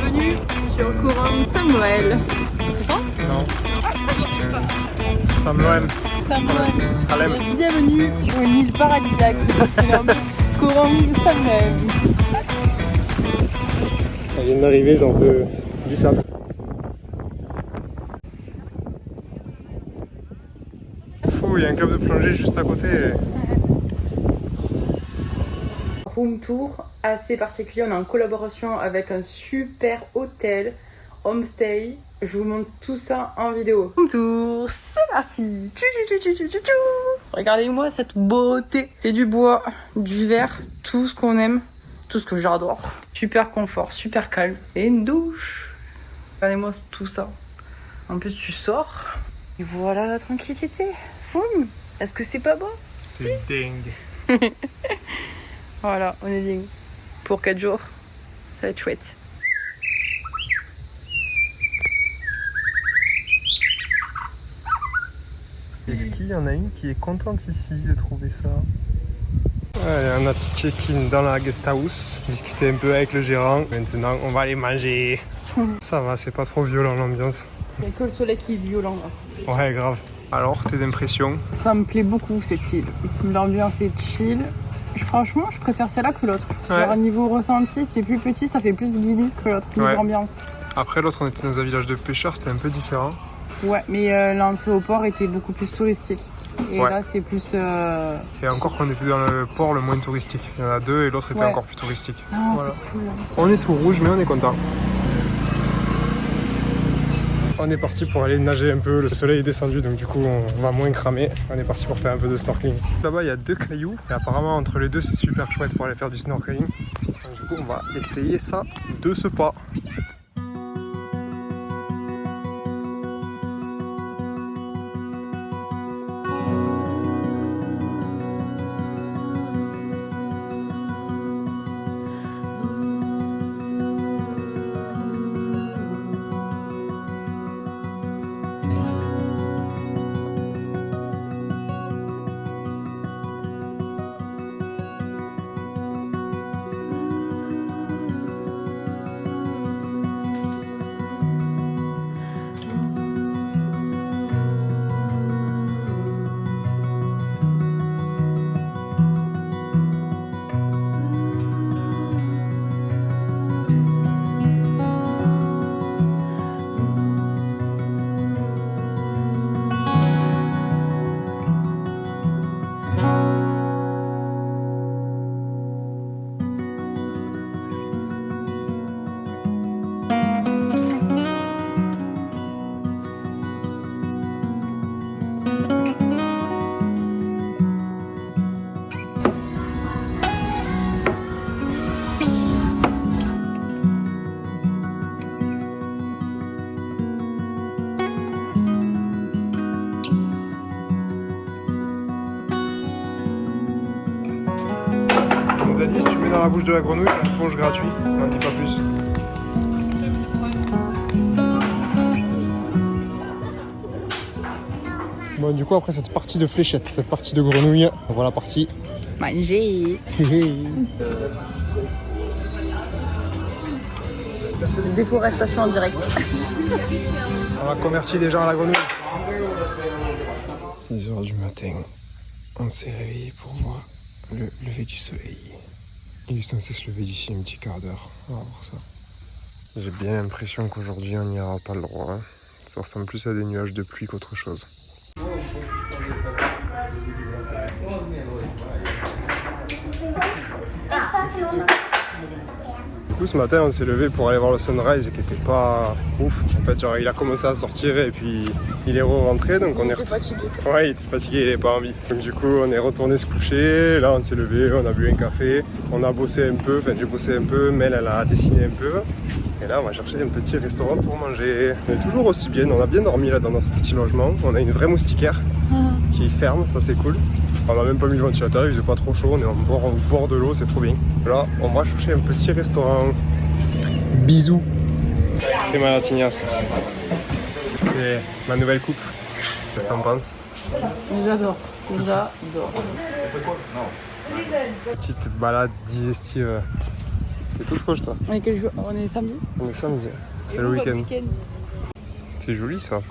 bienvenue sur Courant Samuel. C'est ça? Non. Samuel. Samuel. Et bienvenue sur une île paradisiaque qui se nomme Courant Samuel. On vient d'arriver dans du sable. Fou, il y a un club de plongée juste à côté. Room tour assez particulier, on est en collaboration avec un super hôtel, homestay. Je vous montre tout ça en vidéo. Room tour, c'est parti. Regardez-moi cette beauté. C'est du bois, du verre, tout ce qu'on aime, tout ce que j'adore. Super confort, super calme. Et une douche. Regardez-moi tout ça. En plus tu sors. Et voilà la tranquillité. Boum. Est-ce que c'est pas beau? C'est dingue. Voilà, on est dingue. Pour 4 jours, ça va être chouette. Est-ce qu'il y en a une qui est contente ici de trouver ça? Ouais, on a petit check-in dans la guest house, discuter un peu avec le gérant. Maintenant, on va aller manger. Ça va, c'est pas trop violent l'ambiance. Il n'y a que le soleil qui est violent là. Ouais, grave. Alors, tes impressions? Ça me plaît beaucoup cette île. L'ambiance est chill. Franchement, je préfère celle-là que l'autre. Ouais. Genre, niveau ressenti, c'est plus petit, ça fait plus Billy que l'autre, niveau Ouais. ambiance. Après, l'autre, on était dans un village de pêcheurs, c'était un peu différent. Ouais, mais l'entrée au port était beaucoup plus touristique. Et Ouais. là, c'est plus... Et encore qu'on était dans le port le moins touristique. Il y en a deux et l'autre était Ouais. encore plus touristique. Ah, Voilà. c'est cool. On est tout rouge, mais on est content. On est parti pour aller nager un peu, le soleil est descendu donc du coup on va moins cramer. On est parti pour faire un peu de snorkeling. Là-bas il y a 2 cailloux et apparemment entre les deux c'est super chouette pour aller faire du snorkeling. Donc, du coup on va essayer ça de ce pas. On nous a dit si tu mets dans la bouche de la grenouille, t'as une plonge gratuite. On n'en dit pas plus. Bon du coup après cette partie de fléchette, cette partie de grenouille, on voit la partie. Manger. Déforestation en direct. On a converti des gens à la grenouille. 6h du matin, on s'est réveillé pour voir le lever du soleil. Il est censé se lever d'ici un petit quart d'heure. On va voir ça. J'ai bien l'impression qu'aujourd'hui on n'y aura pas le droit. Ça ressemble plus à des nuages de pluie qu'autre chose. Du coup ce matin on s'est levé pour aller voir le sunrise qui était pas ouf. En fait genre il a commencé à sortir et puis il est rentré donc on est fatigué. Ouais il était fatigué, il avait pas envie. Donc du coup on est retourné se coucher, là on s'est levé, on a bu un café, on a bossé un peu, enfin j'ai bossé un peu, Mel elle a dessiné un peu. Et là on va chercher un petit restaurant pour manger. On est toujours aussi bien, on a bien dormi là dans notre petit logement. On a une vraie moustiquaire qui ferme, ça c'est cool. On a même pas mis le ventilateur, il faisait pas trop chaud, on est au bord de l'eau, c'est trop bien. Là, on va chercher un petit restaurant. Bisous. Crema alla tignasse. C'est ma nouvelle coupe. Qu'est-ce que t'en penses? J'adore. J'adore. Petite balade digestive T'es tous rouges toi. On est quel jour? On est samedi? On est samedi, c'est le week-end. C'est joli ça.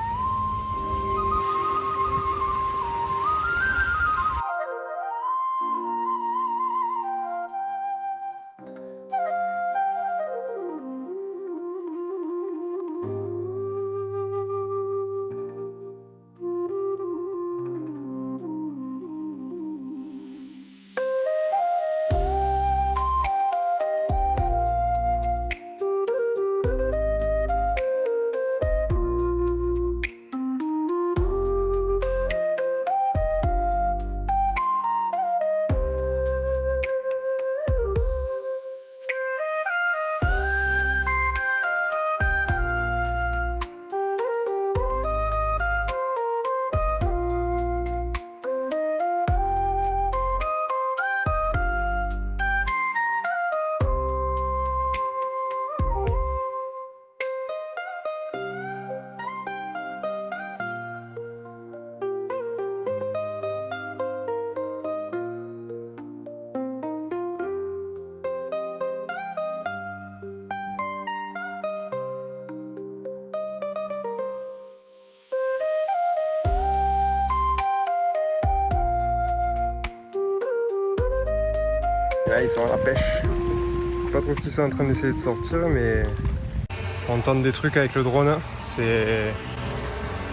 Là ils sont à la pêche. Je sais pas trop ce qu'ils sont en train d'essayer de sortir, mais on tente des trucs avec le drone, c'est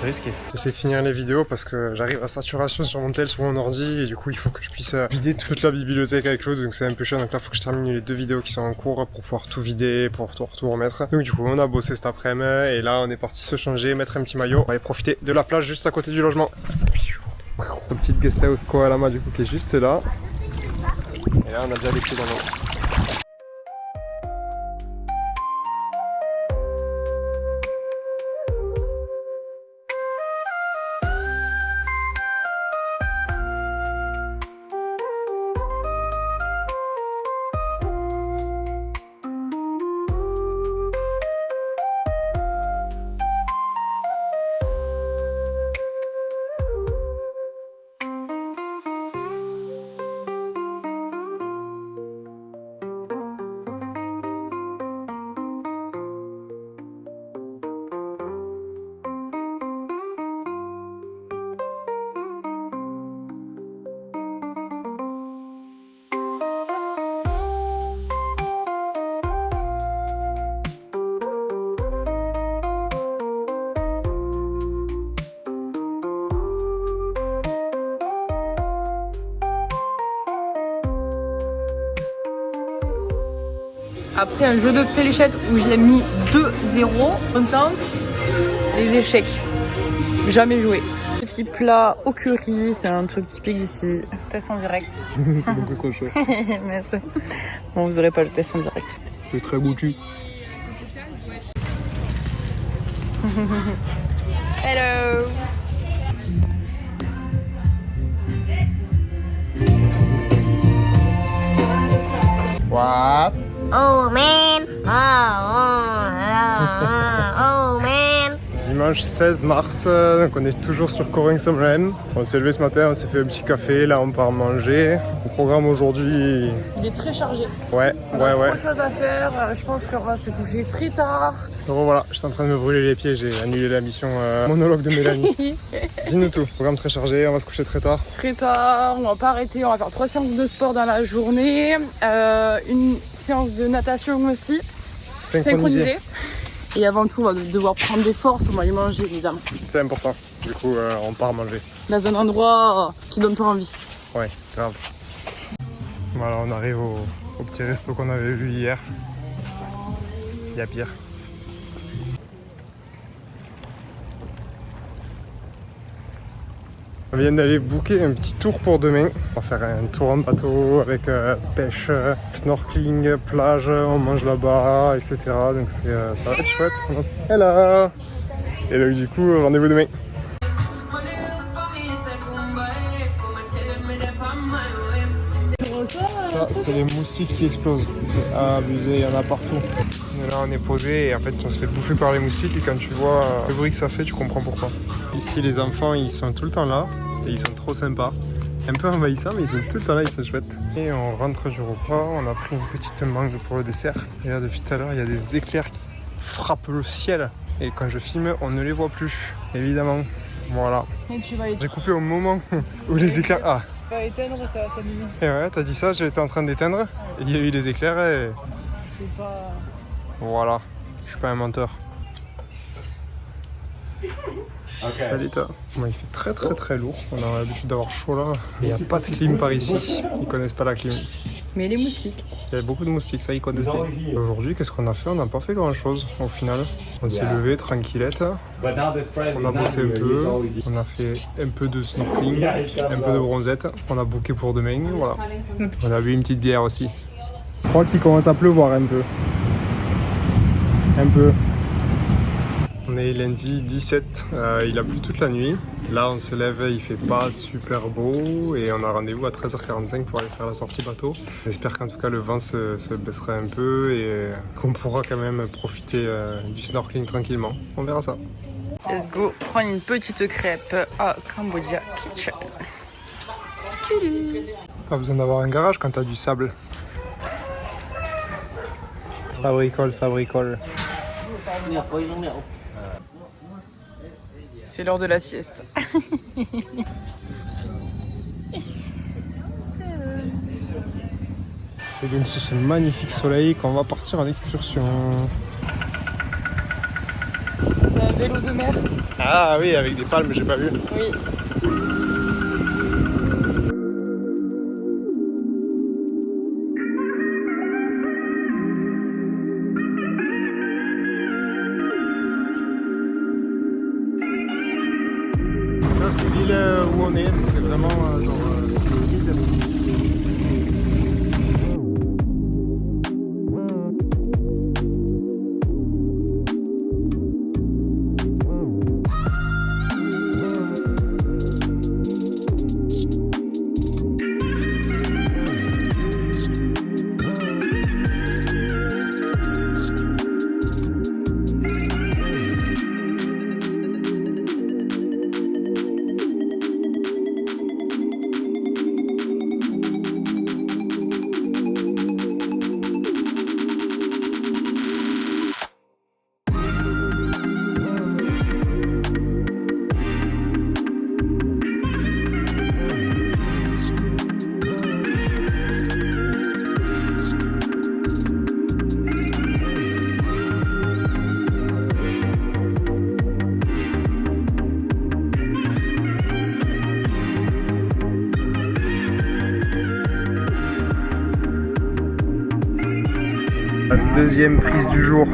risqué. J'essaie de finir les vidéos parce que j'arrive à saturation sur mon tel, sur mon ordi, et du coup il faut que je puisse vider toute la bibliothèque avec l'autre, donc c'est un peu chiant. Donc là il faut que je termine les 2 vidéos qui sont en cours pour pouvoir tout vider, pour tout remettre. Donc du coup on a bossé cet après-midi et là on est parti se changer, mettre un petit maillot. On va aller profiter de la plage juste à côté du logement. Une petite guest house Koalama du coup qui est juste là. Et là on a déjà les pieds dans l'eau. Après un jeu de fléchettes où je l'ai mis 2-0, contente, les échecs. Jamais joué. Petit plat au curry, c'est un truc typique d'ici. Test en direct. C'est beaucoup trop chaud. Merci. Bon, vous aurez pas le test en direct. C'est très goûtu. Hello. What? Oh man! Oh man! Dimanche 16 mars, donc on est toujours sur Koh Samuen. On s'est levé ce matin, on s'est fait un petit café, là on part manger. Le programme aujourd'hui... Il est très chargé. Ouais. Trop de choses à faire, je pense qu'on va se coucher très tard. Donc voilà, j'étais en train de me brûler les pieds, j'ai annulé la mission monologue de Mélanie. Dis-nous tout, programme très chargé, on va se coucher très tard. Très tard, on va pas arrêter, on va faire 3 séances de sport dans la journée, une séance de natation aussi, synchronisée. Et avant tout, on va devoir prendre des forces, on va aller manger évidemment. C'est important, du coup on part manger. Dans un endroit qui donne pas envie. Ouais, grave. Voilà, on arrive au petit resto qu'on avait vu hier. Il y a pire. On vient d'aller booker un petit tour pour demain. On va faire un tour en bateau avec pêche, snorkeling, plage, on mange là-bas, etc. Donc ça va être chouette. Hello! Et donc du coup, rendez-vous demain. Ça, c'est les moustiques qui explosent. C'est abusé, il y en a partout. Et là, on est posé et en fait, on se fait bouffer par les moustiques. Et quand tu vois le bruit que ça fait, tu comprends pourquoi. Ici, les enfants, ils sont tout le temps là et ils sont trop sympas. Un peu envahissants, mais ils sont tout le temps là, ils sont chouettes. Et on rentre du repas, on a pris une petite mangue pour le dessert. Et là, depuis tout à l'heure, il y a des éclairs qui frappent le ciel. Et quand je filme, on ne les voit plus, évidemment. Voilà. J'ai coupé au moment où les éclairs... Ah. Ça va éteindre, ça va s'allumer. Et ouais, t'as dit ça, j'étais en train d'éteindre. Et il y a eu les éclairs et... C'est pas... Voilà, je suis pas un menteur. Okay. Salut toi. Bon, il fait très lourd. On a l'habitude d'avoir chaud là. Il n'y a pas de clim par ici. Ils connaissent pas la clim. Mais les moustiques. Il y a beaucoup de moustiques, ça ils connaissent bien. Aujourd'hui, qu'est-ce qu'on a fait? On n'a pas fait grand chose au final. On s'est levé tranquillette. On a bossé un peu. On a fait un peu de snorkeling, un peu de bronzette. On a booké pour demain. Voilà. On a bu une petite bière aussi. Je crois qu'il commence à pleuvoir un peu. Un peu. On est lundi 17, il a plu toute la nuit. Là on se lève, il fait pas super beau et on a rendez-vous à 13h45 pour aller faire la sortie bateau. J'espère qu'en tout cas le vent se baissera un peu et qu'on pourra quand même profiter du snorkeling tranquillement. On verra ça. Let's go prendre une petite crêpe à Cambodia Kitchen. Pas besoin d'avoir un garage quand t'as du sable. Ça bricole, ça bricole. C'est l'heure de la sieste. C'est donc sous ce magnifique soleil qu'on va partir en excursion. C'est un vélo de mer. Ah oui, avec des palmes, j'ai pas vu. Oui. Ça c'est l'île où on est, c'est vraiment genre l'île. La deuxième prise du jour.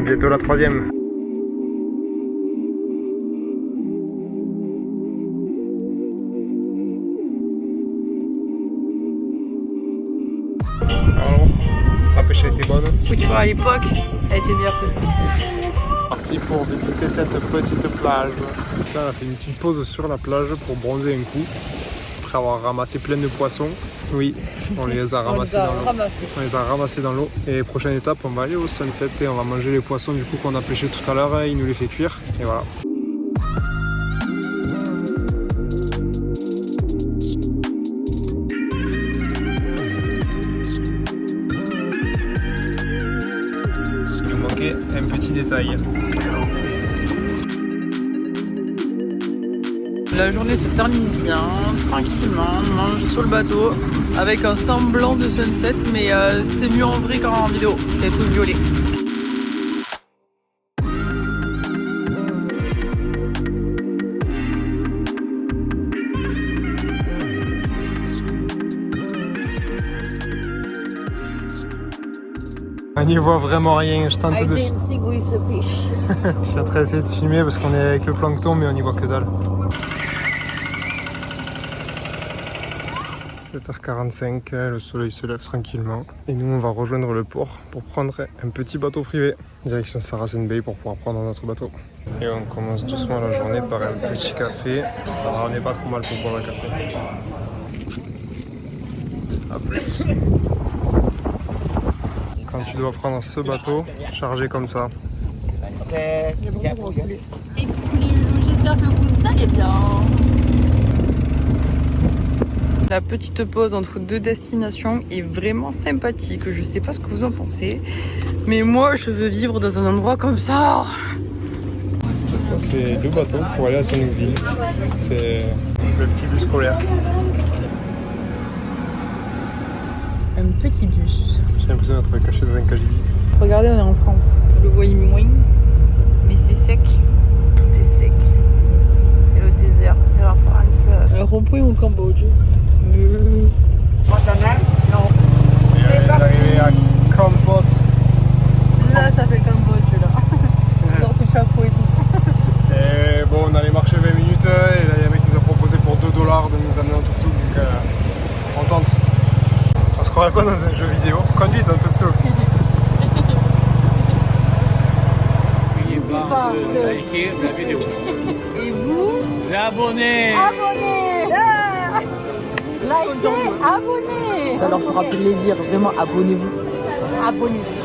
Bientôt la troisième. Alors, la pêche était bonne. Oui, à l'époque, elle était meilleure que ça. Parti pour visiter cette petite plage. Là, on a fait une petite pause sur la plage pour bronzer un coup. Après avoir ramassé plein de poissons. Oui, on les a ramassés dans l'eau. On les a ramassés dans l'eau. Et prochaine étape, on va aller au sunset et on va manger les poissons du coup qu'on a pêché tout à l'heure. Il nous les fait cuire. Et voilà. Il nous manquait un petit détail. La journée se termine bien, tranquillement, on mange sur le bateau avec un semblant de sunset, mais c'est mieux en vrai qu'en vidéo, c'est tout violet. On n'y voit vraiment rien, je tente de... Je suis en train d'essayer de filmer parce qu'on est avec le plancton mais on n'y voit que dalle. 7h45, le soleil se lève tranquillement et nous on va rejoindre le port pour prendre un petit bateau privé direction Sarasen Bay pour pouvoir prendre notre bateau. Et on commence doucement la journée par un petit café. Alors, on n'est pas trop mal pour boire un café. A plus. Quand tu dois prendre ce bateau chargé comme ça. J'espère que vous allez bien. La petite pause entre deux destinations est vraiment sympathique. Je sais pas ce que vous en pensez, mais moi je veux vivre dans un endroit comme ça. Ça fait 2 bateaux pour aller à Saint-Nouville. C'est le petit bus scolaire. Un petit bus. J'ai l'impression d'être caché dans un KGB. Regardez, on est en France. Vous le voyez moins, mais c'est sec. Tout est sec. C'est le désert, c'est la France. Un rond-point au Cambodge. Non. C'est parti. Arrivé à Cambodge. Là, ça fait le Cambodge, là. Genre tes chapeaux et tout. Et bon, on allait marcher 20 minutes et là, il y a un mec qui nous a proposé pour $2 de nous amener en tuk-tuk. Donc, on tente. On se croirait pas dans un jeu vidéo. Conduite en tuk-tuk. N'oubliez pas de liker la vidéo. Et vous? Abonnez. Abonnez! Likez, abonnez! Ça leur fera plaisir, vraiment abonnez-vous. Abonnez-vous.